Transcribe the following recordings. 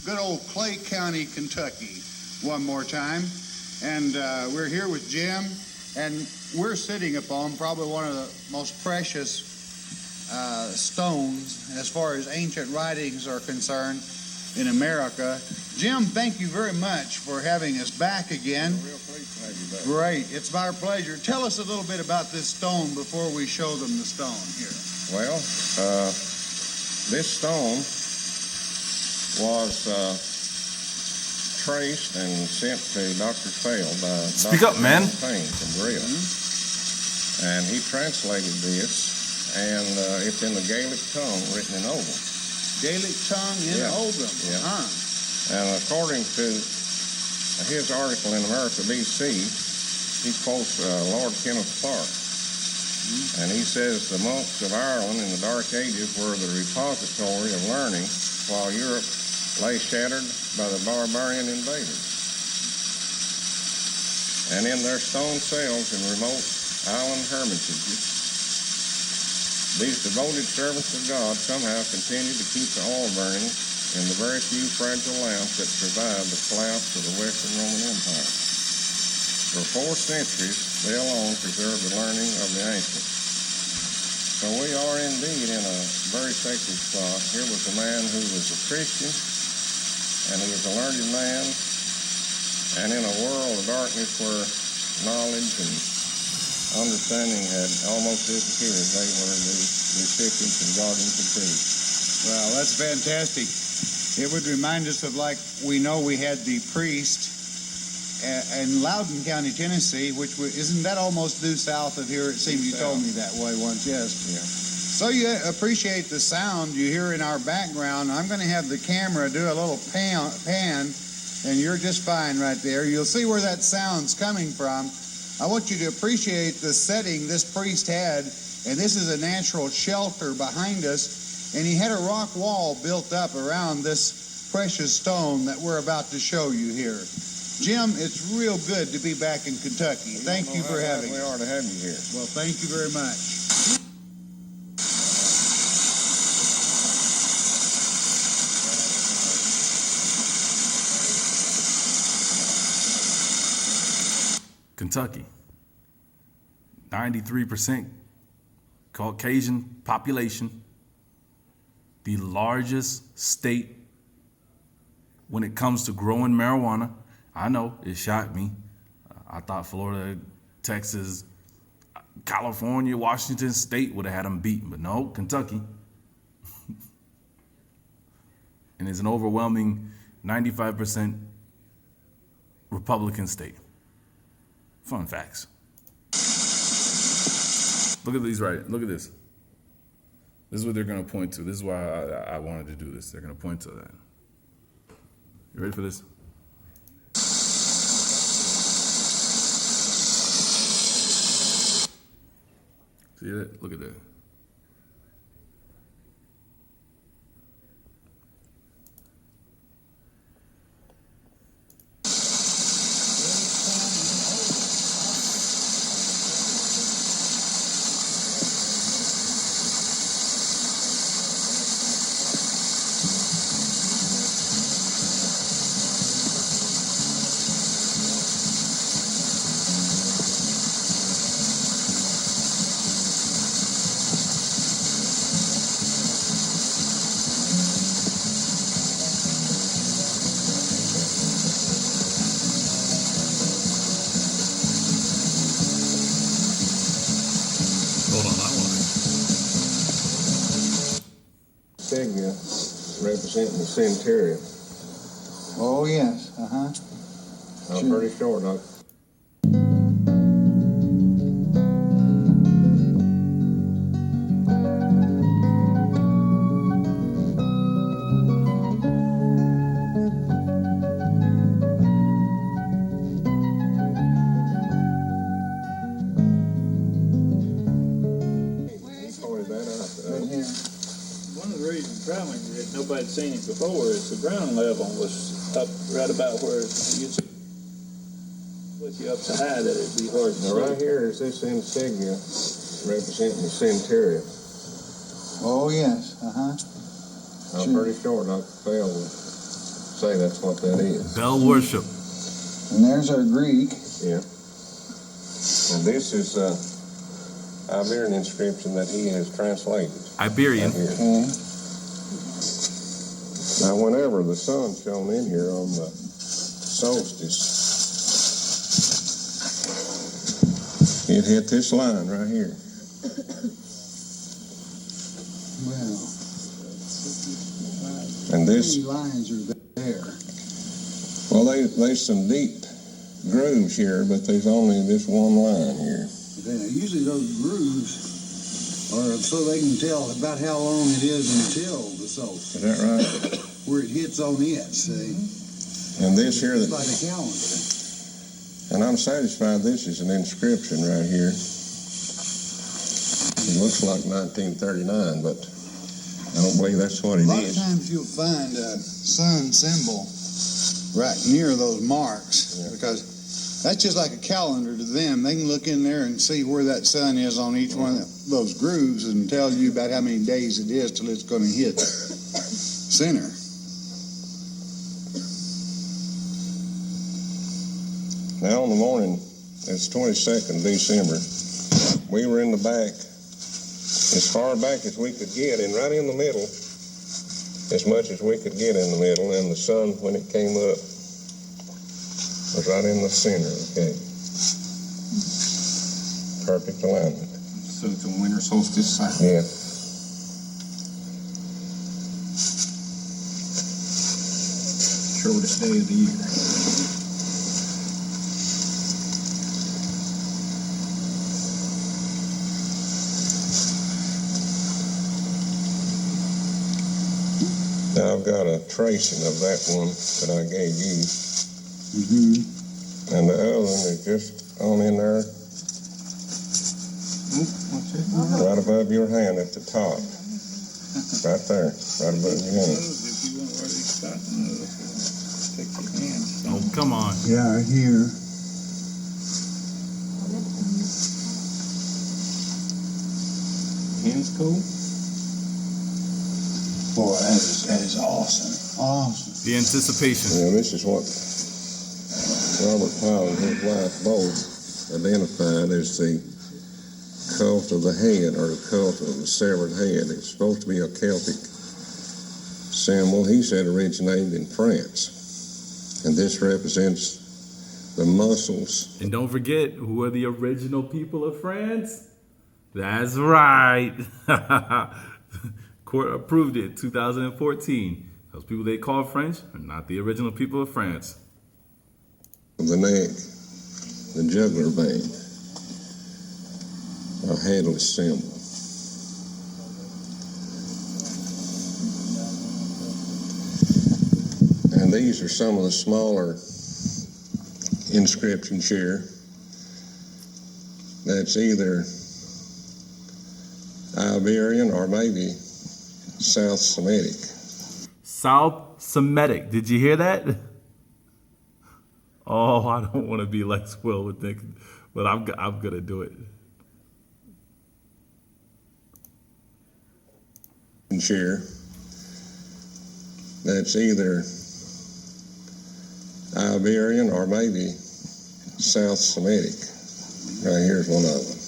good old Clay County, Kentucky, one more time. And we're here with Jim, and we're sitting upon probably one of the most precious stones as far as ancient writings are concerned in America. Jim, thank you very much for having us back again. It's a real pleasure to have you back. Great. It's our pleasure. Tell us a little bit about this stone before we show them the stone here. Well, this stone was traced and sent to Dr. Fell by Speak Dr. up, man. Payne from Bria. And he translated this, and it's in the Gaelic tongue written in Ogham. Gaelic tongue in Ogham. Yeah. Huh. And according to his article in America BC, he quotes Lord Kenneth Clark. And he says the monks of Ireland in the Dark Ages were the repository of learning while Europe lay shattered by the barbarian invaders. And in their stone cells in remote island hermitages, these devoted servants of God somehow continued to keep the oil burning in the very few fragile lamps that survived the collapse of the Western Roman Empire. For 4 centuries, they alone preserved the learning of the ancients. So we are indeed in a very sacred spot. Here was a man who was a Christian, and he was a learned man, and in a world of darkness where knowledge and understanding had almost disappeared, they were the recipients and guardians of truth. Well, that's fantastic. It would remind us of, like, we know we had the priest in Loudoun County, Tennessee, which isn't that almost due south of here? It seems you told me that way once, yes. Yeah. So you appreciate the sound you hear in our background. I'm going to have the camera do a little pan, and you're just fine right there. You'll see where that sound's coming from. I want you to appreciate the setting this priest had, and this is a natural shelter behind us, and he had a rock wall built up around this precious stone that we're about to show you here. Jim, it's real good to be back in Kentucky. Thank you for having us. We are to have you here. Well, thank you very much. Kentucky, 93% Caucasian population, the largest state when it comes to growing marijuana. I know, it shocked me. I thought Florida, Texas, California, Washington State would have had them beat, but no, Kentucky. And it's an overwhelming 95% Republican state. Fun facts. Look at these right. Look at this. This is what they're going to point to. This is why I wanted to do this. They're going to point to that. You ready for this? See that? Look at that. Figure representing the centurion. Oh, yes. Uh-huh. I'm pretty sure, Doc. Probably that nobody'd seen it before is the ground level was up right about where you'd put you up so high that it'd be hard to see. Now right here is this insignia representing the centurion. Oh, yes. Uh-huh. I'm pretty sure Dr. Fell was say that's what that is. Bell worship. And there's our Greek. Yeah. And this is Iberian inscription that he has translated. Iberian. Right here. Now, whenever the sun shone in here on the solstice, it hit this line right here. Well, And this, many lines are there. well, there's some deep grooves here, but there's only this one line here. Usually those grooves are so they can tell about how long it is until the solstice. Is that right? Where it hits on it, see? And this here, It's like a calendar. and I'm satisfied this is an inscription right here. It looks like 1939, but I don't believe that's what A it lot of is. times you'll find a sun symbol right near those marks, Yeah. because that's just like a calendar to them. They can look in there and see where that sun is on each one of those grooves and tell you about how many days it is till it's going to hit center. Now on the morning, it's 22nd December, we were in the back, as far back as we could get, and right in the middle, as much as we could get in the middle, and the sun, when it came up, was right in the center, okay? Perfect alignment. So it's a winter solstice cycle. Yeah. Shortest day of the year. Now I've got a tracing of that one that I gave you, Mm-hmm. and the other one is just on in there, right above your hand at the top. Right there, right above your hand. If you want where they cut, take your hands. Oh, come on. Yeah, here. Hands cold? Boy, that is awesome. Awesome. The anticipation. Yeah, this is what Robert Powell and his wife both identified as the cult of the head, or the cult of the severed head. It's supposed to be a Celtic symbol. He said originated in France, and this represents the muscles. And don't forget, who are the original people of France? That's right. Court approved it 2014. Those people they call French are not the original people of France. The neck, the jugular vein, a headless symbol. And these are some of the smaller inscriptions here. That's either Iberian or maybe South Semitic. South Semitic. Did you hear that? Oh, I don't want to be like Will with thinking, but I'm gonna do it. Here, that's either Iberian or maybe South Semitic. Right here's one of them.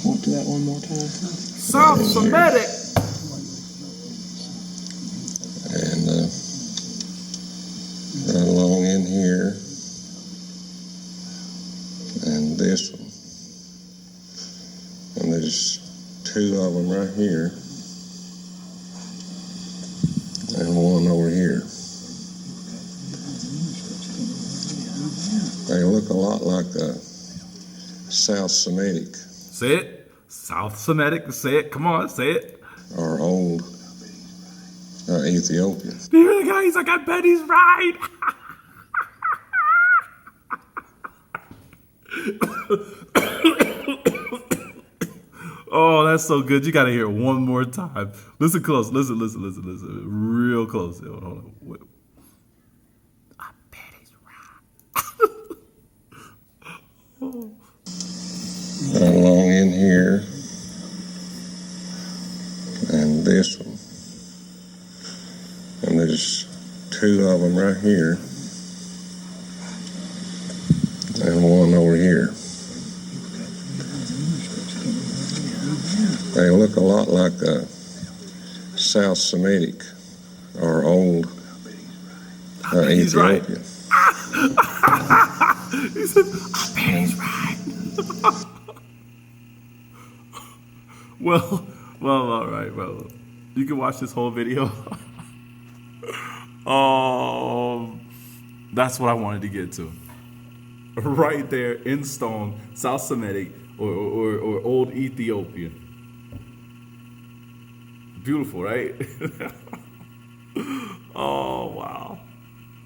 Want to do that one more time? South Semitic. And right along in here, and this one. And there's two of them right here, and one over here. They look a lot like the South Semitic, Say it. South Semitic. Say it. Come on, say it. or old Ethiopian. Do you hear the guy? He's like, I bet he's right. Oh, that's so good. You got to hear it one more time. Listen close. Listen. Real close. Hold on. Wait. I bet he's right. Right along in here, and this one. And there's two of them right here. And one over here. They look a lot like South Semitic or old He's right. Ethiopian. He said, I bet he's right. Well, all right. Well, you can watch this whole video. That's what I wanted to get to. Right there in stone, South Semitic or old Ethiopian. Beautiful, right? Oh, wow.